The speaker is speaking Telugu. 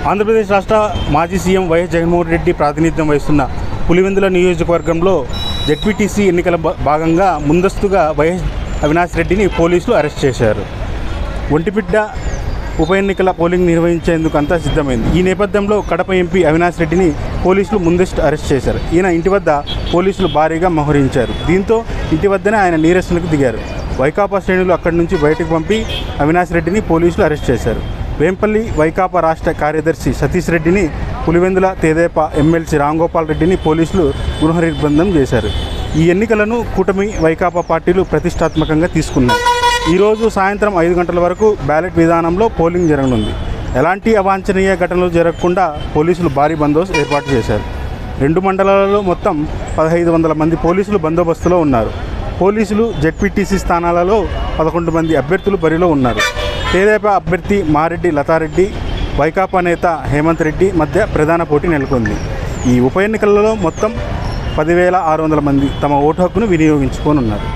ఆంధ్రప్రదేశ్ రాష్ట్ర మాజీ సీఎం వైఎస్ జగన్మోహన్ రెడ్డి ప్రాతినిధ్యం వహిస్తున్న పులివెందుల నియోజకవర్గంలో జెడ్పీటీసీ ఎన్నికల భాగంగా ముందస్తుగా వైఎస్ అవినాష్ రెడ్డిని పోలీసులు అరెస్ట్ చేశారు. ఒంటిపిట్ట ఉప ఎన్నికల పోలింగ్ నిర్వహించేందుకు అంతా సిద్ధమైంది. ఈ నేపథ్యంలో కడప ఎంపీ అవినాష్ రెడ్డిని పోలీసులు ముందస్తు అరెస్ట్ చేశారు. ఈయన ఇంటి వద్ద పోలీసులు భారీగా మోహరించారు. దీంతో ఇంటి వద్దనే ఆయన నిరసనకు దిగారు. వైకాపా శ్రేణులు అక్కడి నుంచి బయటకు పంపి అవినాష్ రెడ్డిని పోలీసులు అరెస్ట్ చేశారు. వేంపల్లి వైకాపా రాష్ట్ర కార్యదర్శి సతీష్ రెడ్డిని, పులివెందుల తెదేపా ఎమ్మెల్సీ రాంగోపాల్ రెడ్డిని పోలీసులు గృహ నిర్బంధం చేశారు. ఈ ఎన్నికలను కూటమి వైకాపా పార్టీలు ప్రతిష్టాత్మకంగా తీసుకున్నాయి. ఈరోజు సాయంత్రం 5 గంటల వరకు బ్యాలెట్ విధానంలో పోలింగ్ జరగనుంది. ఎలాంటి అవాంఛనీయ ఘటనలు జరగకుండా పోలీసులు భారీ బందోబస్తు ఏర్పాటు చేశారు. 2 మండలాలలో మొత్తం 1500 మంది పోలీసులు బందోబస్తులో ఉన్నారు. పోలీసులు జెడ్పీటీసీ స్థానాలలో 11 మంది అభ్యర్థులు బరిలో ఉన్నారు. తెదేపా అభ్యర్థి మారెడ్డి లతారెడ్డి, వైకాపా నేత హేమంత్ రెడ్డి మధ్య ప్రధాన పోటీ నెలకొంది. ఈ ఉప ఎన్నికలలో మొత్తం 10,600 మంది తమ ఓటు హక్కును వినియోగించుకోనున్నారు.